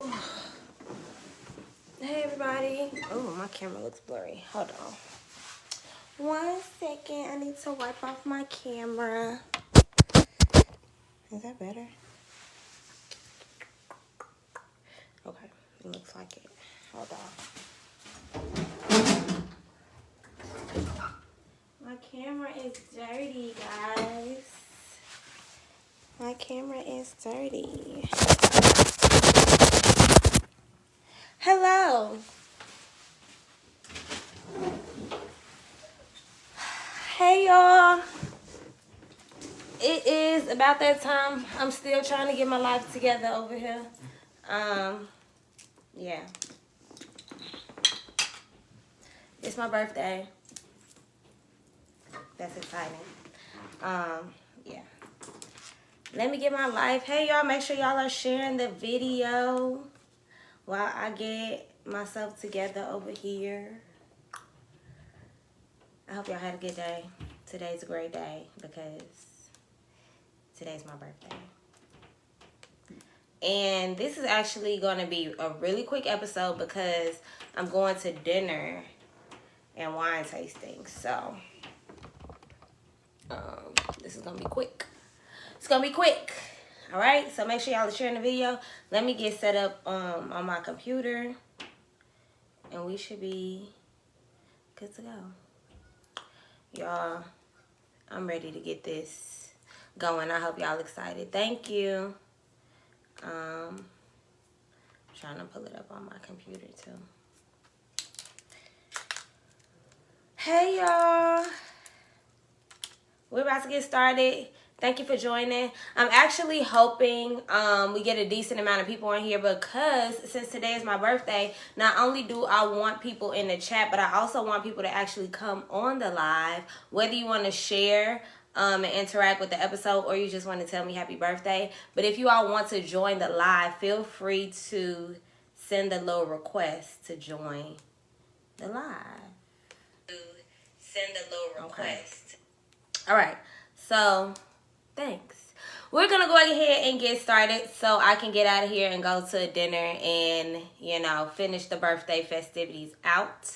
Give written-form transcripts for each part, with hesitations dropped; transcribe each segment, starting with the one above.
Hey everybody. Oh, my camera looks blurry. Hold on. 1 second. I need to wipe off my camera. Is that better? Okay. It looks like it. Hold on. My camera is dirty, guys. My camera is dirty. Hello. Hey y'all. It is about that time. I'm still trying to get my life together over here. Yeah. It's my birthday. That's exciting. Yeah. Let me get my life. Hey y'all, make sure y'all are sharing the video while I get myself together over here. I hope y'all had a good day. Today's a great day because today's my birthday. And this is actually going to be a really quick episode because I'm going to dinner and wine tasting. So, this is going to be quick. It's going to be quick. All right. So make sure y'all are sharing the video. Let me get set up on my computer. And we should be good to go. Y'all, I'm ready to get this going. I hope y'all excited. Thank you. Trying to pull it up on my computer too. Hey y'all. We're about to get started. Thank you for joining. I'm actually hoping we get a decent amount of people in here because since today is my birthday, not only do I want people in the chat, but I also want people to actually come on the live, whether you want to share and interact with the episode or you just want to tell me happy birthday. But if you all want to join the live, feel free to send a little request to join the live. Send a little request. Okay. All right. So, thanks. We're going to go ahead and get started so I can get out of here and go to dinner and, you know, finish the birthday festivities out.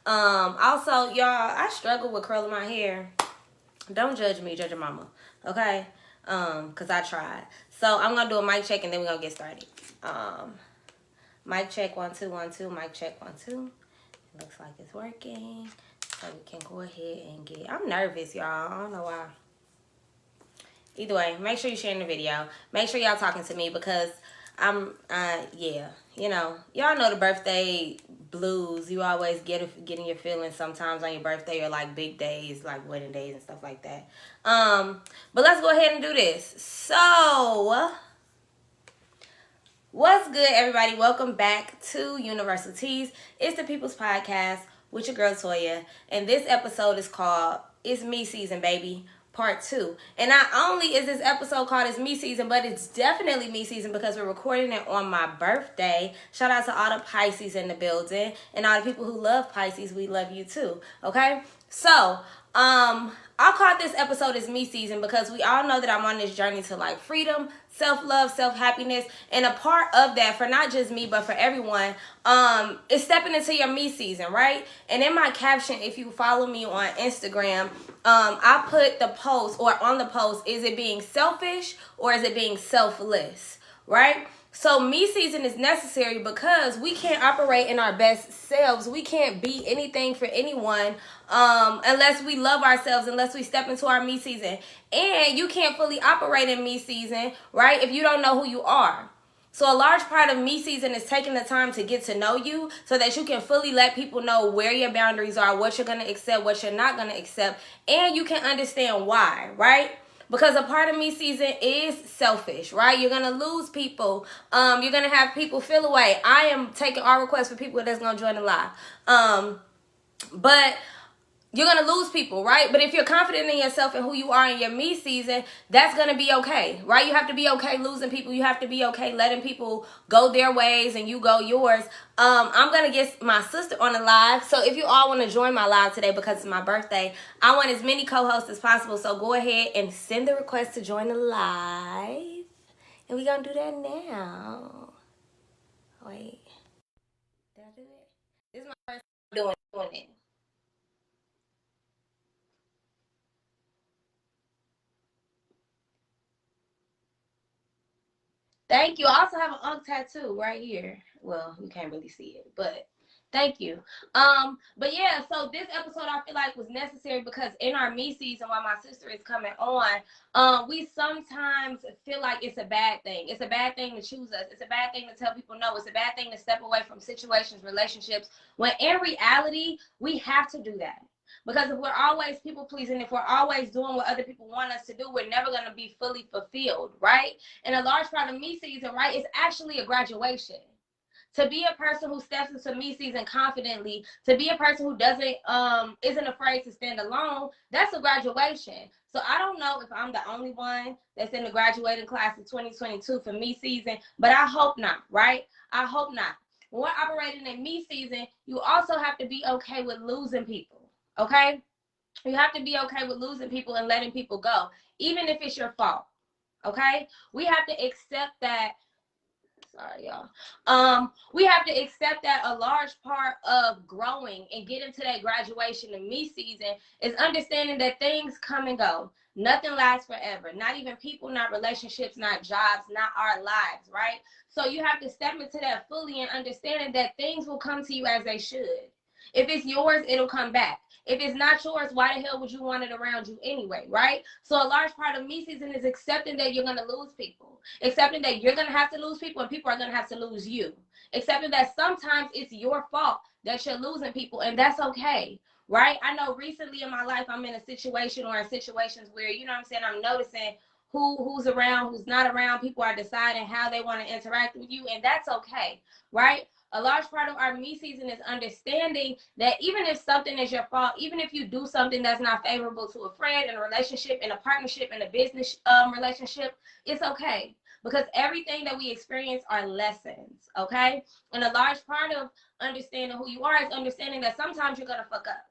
Also, y'all, I struggle with curling my hair. Don't judge me, judge your mama. Okay? Because I tried. So, I'm going to do a mic check and then we're going to get started. Mic check, 1 2 1 2. Mic check, 1 2. It looks like it's working. So, we can go ahead and get... I'm nervous, y'all. I don't know why. Either way, make sure you're sharing the video. Make sure y'all talking to me because I'm, yeah. You know, y'all know the birthday blues. You always get in your feelings sometimes on your birthday or like big days, like wedding days and stuff like that. But let's go ahead and do this. So, what's good, everybody? Welcome back to Universal Teas. It's the People's Podcast with your girl, Toya. And this episode is called It's Me Season, Baby. Part 2. And not only is this episode called It's Me Season, but it's definitely me season because we're recording it on my birthday. Shout out to all the Pisces in the building and all the people who love Pisces. We love you too. Okay? So, I'll call this episode It's Me Season because we all know that I'm on this journey to like freedom, self-love, self-happiness, and a part of that for not just me but for everyone is stepping into your me season, right? And in my caption, if you follow me on Instagram, I put the post, or on the post, is it being selfish or is it being selfless, right? So me season is necessary because we can't operate in our best selves. We can't be anything for anyone unless we love ourselves, unless we step into our me season. And you can't fully operate in me season, right, if you don't know who you are. So a large part of me season is taking the time to get to know you so that you can fully let people know where your boundaries are, what you're going to accept, what you're not going to accept, and you can understand why, right? Because a part of me season is selfish, right? You're going to lose people. You're going to have people feel away. I am taking all requests for people that's going to join the live. But you're going to lose people, right? But if you're confident in yourself and who you are in your me season, that's going to be okay, right? You have to be okay losing people. You have to be okay letting people go their ways and you go yours. I'm going to get my sister on the live. So if you all want to join my live today because it's my birthday, I want as many co-hosts as possible. So go ahead and send the request to join the live. And we're going to do that now. Did I do it? This is my first time doing it. Thank you. I also have an unk tattoo right here. Well, you can't really see it, but thank you. But yeah, so this episode I feel like was necessary because in our me season while my sister is coming on, we sometimes feel like it's a bad thing. It's a bad thing to choose us. It's a bad thing to tell people no. It's a bad thing to step away from situations, relationships, when in reality, we have to do that. Because if we're always people pleasing, if we're always doing what other people want us to do, we're never going to be fully fulfilled, right? And a large part of me season, right, is actually a graduation. To be a person who steps into me season confidently, to be a person who doesn't isn't afraid to stand alone, that's a graduation. So I don't know if I'm the only one that's in the graduating class of 2022 for me season, but I hope not, right? I hope not. When we're operating in me season, you also have to be okay with losing people. Okay? You have to be okay with losing people and letting people go, even if it's your fault. Okay? We have to accept that. Sorry, y'all. We have to accept that a large part of growing and getting to that graduation of me season is understanding that things come and go. Nothing lasts forever. Not even people, not relationships, not jobs, not our lives, right? So you have to step into that fully and understanding that things will come to you as they should. If it's yours, it'll come back. If it's not yours, why the hell would you want it around you anyway, right? So a large part of me season is accepting that you're going to lose people, accepting that you're going to have to lose people and people are going to have to lose you, accepting that sometimes it's your fault that you're losing people, and that's okay, right? I know recently in my life I'm in a situation or in situations where, you know what I'm saying, I'm noticing who's around, who's not around. People are deciding how they want to interact with you, and that's okay, right? A large part of our me season is understanding that even if something is your fault, even if you do something that's not favorable to a friend, in a relationship, in a partnership, in a business relationship, it's okay. Because everything that we experience are lessons, okay? And a large part of understanding who you are is understanding that sometimes you're going to fuck up,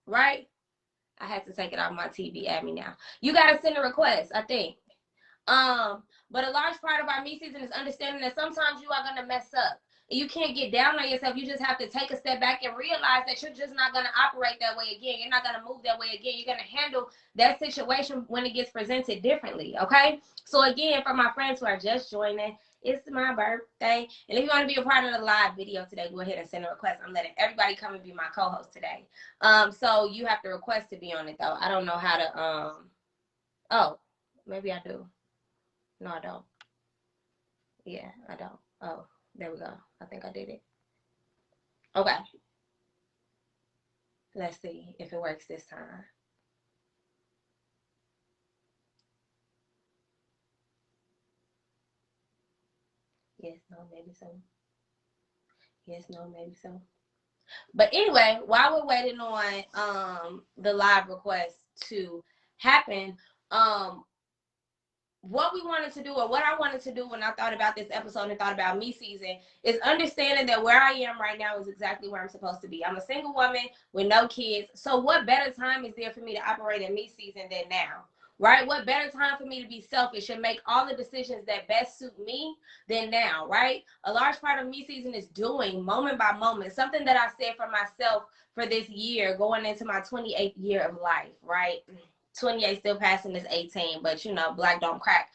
right? I had to take it off my TV at me now. You got to send a request, I think. But a large part of our me season is understanding that sometimes you are going to mess up. You can't get down on yourself. You just have to take a step back and realize that you're just not going to operate that way again. You're not going to move that way again. You're going to handle that situation when it gets presented differently, okay? So again, for my friends who are just joining, it's my birthday. And if you want to be a part of the live video today, go ahead and send a request. I'm letting everybody come and be my co-host today. So you have to request to be on it, though. I don't know how to, oh, maybe I do. No, I don't. Yeah, I don't. Oh, there we go. I think I did it. Okay. Let's see if it works this time. Yes, no, maybe so. Yes, no, maybe so. But anyway, while we're waiting on the live request to happen, what we wanted to do, or what I wanted to do when I thought about this episode and thought about me season, is understanding that where I am right now is exactly where I'm supposed to be. I'm a single woman with no kids. So what better time is there for me to operate in me season than now? Right? What better time for me to be selfish and make all the decisions that best suit me than now, right? A large part of me season is doing moment by moment, something that I said for myself for this year, going into my 28th year of life, right? 28 still passing this 18, but you know, black don't crack.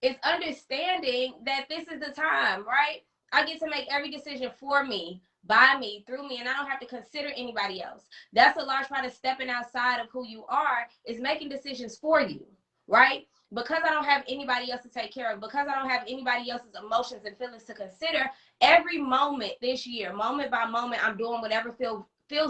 It's understanding that this is the time, right? I get to make every decision for me, by me, through me, and I don't have to consider anybody else. That's a large part of stepping outside of who you are, is making decisions for you, right? Because I don't have anybody else to take care of, because I don't have anybody else's emotions and feelings to consider, every moment this year, moment by moment, I'm doing whatever feels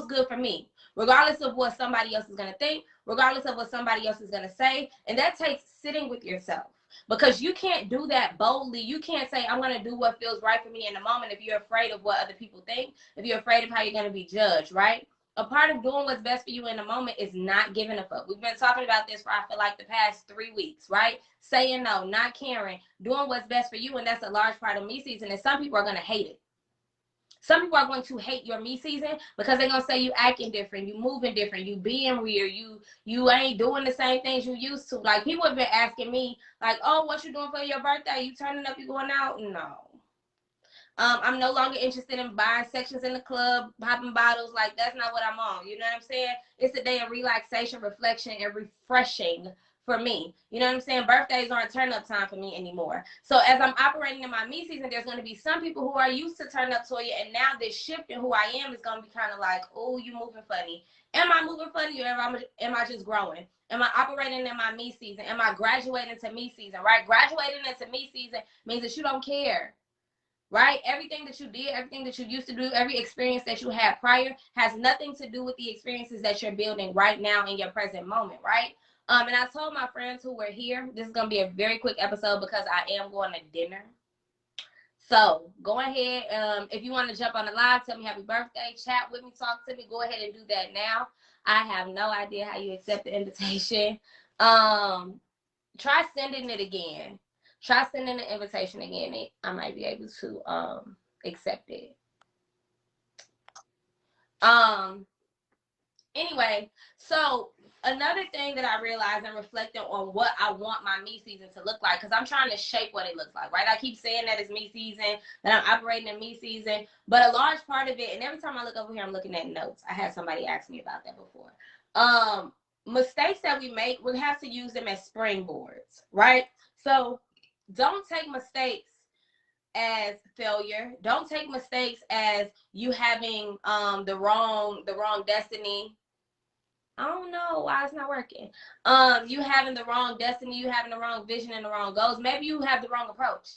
good for me, regardless of what somebody else is going to think, regardless of what somebody else is going to say. And that takes sitting with yourself, because you can't do that boldly. You can't say, I'm going to do what feels right for me in the moment, if you're afraid of what other people think, if you're afraid of how you're going to be judged, right? A part of doing what's best for you in the moment is not giving a fuck. We've been talking about this for, I feel like, the past 3 weeks, right? Saying no, not caring, doing what's best for you. And that's a large part of me season. And some people are going to hate it. Some people are going to hate your me season because they're gonna say you acting different, you moving different, you being weird, you ain't doing the same things you used to. Like, people have been asking me, like, oh, what you doing for your birthday? You turning up, you going out? No. I'm no longer interested in buying sections in the club, popping bottles. Like, that's not what I'm on. You know what I'm saying? It's a day of relaxation, reflection, and refreshing for me. You know what I'm saying? Birthdays aren't turn up time for me anymore. So as I'm operating in my me season, there's going to be some people who are used to turn up Toya, and now this shift in who I am is going to be kind of like, oh, you moving funny. Am I moving funny, or am I just growing? Am I operating in my me season? Am I graduating to me season, right? Graduating into me season means that you don't care, right? Everything that you did, everything that you used to do, every experience that you had prior has nothing to do with the experiences that you're building right now in your present moment, right? And I told my friends who were here, this is going to be a very quick episode because I am going to dinner. So go ahead. If you want to jump on the live, tell me happy birthday, chat with me, talk to me, go ahead and do that now. I have no idea how you accept the invitation. Try sending it again. Try sending the invitation again. I might be able to accept it. Anyway, so another thing that I realized and reflecting on what I want my me season to look like, because I'm trying to shape what it looks like, right? I keep saying that it's me season, that I'm operating in me season, but a large part of it, and every time I look over here, I'm looking at notes. I had somebody ask me about that before. Mistakes that we make, we have to use them as springboards, right? So don't take mistakes as failure. Don't take mistakes as you having the wrong destiny. I don't know why it's not working. You having the wrong destiny, you having the wrong vision and the wrong goals. Maybe you have the wrong approach,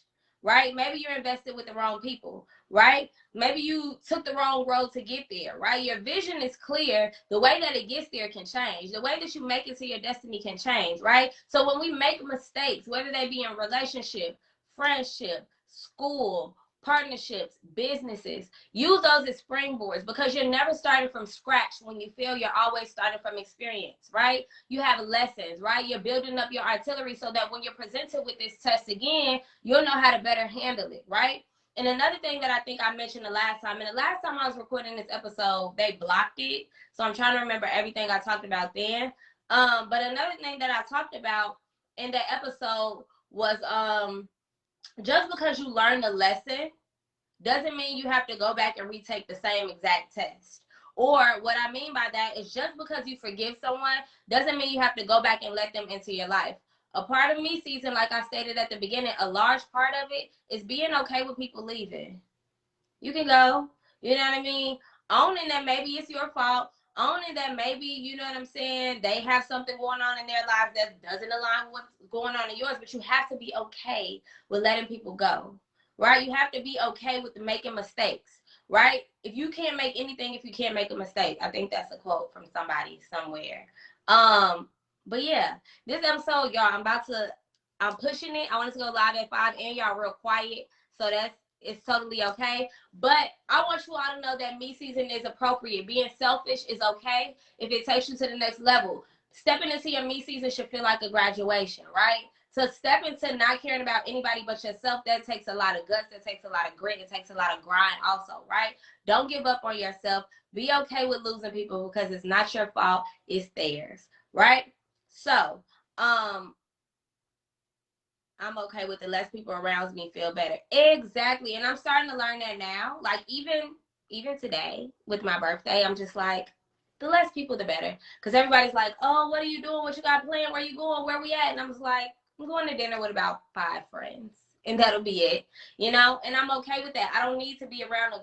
right? Maybe you're invested with the wrong people, right? Maybe you took the wrong road to get there, right? Your vision is clear. The way that it gets there can change. The way that you make it to your destiny can change, right? So when we make mistakes, whether they be in relationship, friendship, school, partnerships, businesses, use those as springboards, because you're never starting from scratch. When you fail, you're always starting from experience, right? You have lessons, right? You're building up your artillery so that when you're presented with this test again, you'll know how to better handle it, right? And another thing that I think I mentioned the last time, and the last time I was recording this episode, they blocked it. So I'm trying to remember everything I talked about then. But another thing that I talked about in that episode was just because you learned a lesson doesn't mean you have to go back and retake the same exact test. Or what I mean by that is, just because you forgive someone doesn't mean you have to go back and let them into your life. A part of me season, like I stated at the beginning, a large part of it is being okay with people leaving. You can go. You know what I mean? Owning that maybe it's your fault. Owning that maybe, you know what I'm saying, they have something going on in their lives that doesn't align with what's going on in yours. But you have to be okay with letting people go, right? You have to be okay with making mistakes, right? If you can't make anything, if you can't make a mistake. I think that's a quote from somebody somewhere. But yeah, this episode, y'all, I'm pushing it. I want to go live at 5, and y'all real quiet. So it's totally okay. But I want you all to know that me season is appropriate. Being selfish is okay if it takes you to the next level. Stepping into your me season should feel like a graduation, right? To step into not caring about anybody but yourself, that takes a lot of guts, that takes a lot of grit, it takes a lot of grind also, right? Don't give up on yourself. Be okay with losing people, because it's not your fault, it's theirs, right? So, I'm okay with the less people around me feel better. Exactly. And I'm starting to learn that now. Like even today with my birthday, I'm just like, the less people, the better. Because everybody's like, oh, what are you doing? What you got planned? Where you going? Where we at? And I was like, I'm going to dinner with about 5 friends. And that'll be it, you know? And I'm okay with that. I don't need to be around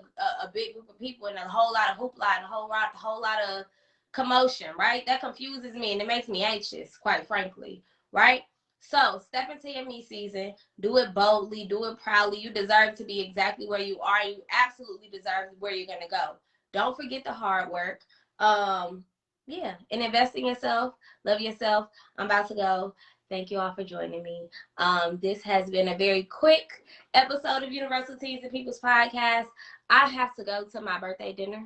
a big group of people and a whole lot of hoopla and a whole lot of commotion, right? That confuses me and it makes me anxious, quite frankly, right? So step into your me season. Do it boldly. Do it proudly. You deserve to be exactly where you are. You absolutely deserve where you're going to go. Don't forget the hard work. Yeah, and invest in yourself. Love yourself. I'm about to go. Thank you all for joining me. This has been a very quick episode of Universal Teas and People's Podcast. I have to go to my birthday dinner.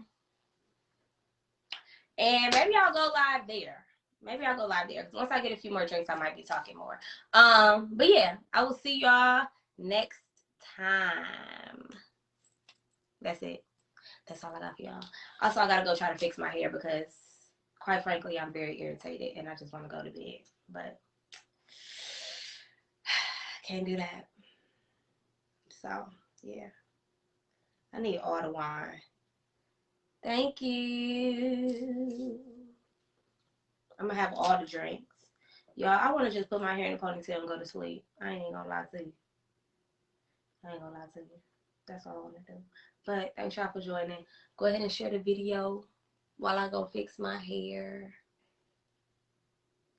And maybe I'll go live there. Because once I get a few more drinks, I might be talking more. But yeah, I will see y'all next time. That's it. That's all I got for y'all. Also, I gotta go try to fix my hair because, quite frankly, I'm very irritated and I just want to go to bed. But can't do that. So yeah. I need all the wine. Thank you. I'm gonna have all the drinks. Y'all, I want to just put my hair in a ponytail and go to sleep. I ain't gonna lie to you. That's all I want to do. But thanks y'all for joining. Go ahead and share the video while I go fix my hair.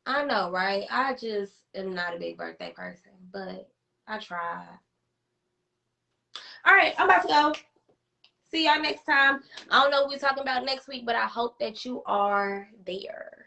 I know, right? I just am not a big birthday person, but I tried. All right, I'm about to go. See y'all next time. I don't know what we're talking about next week, but I hope that you are there.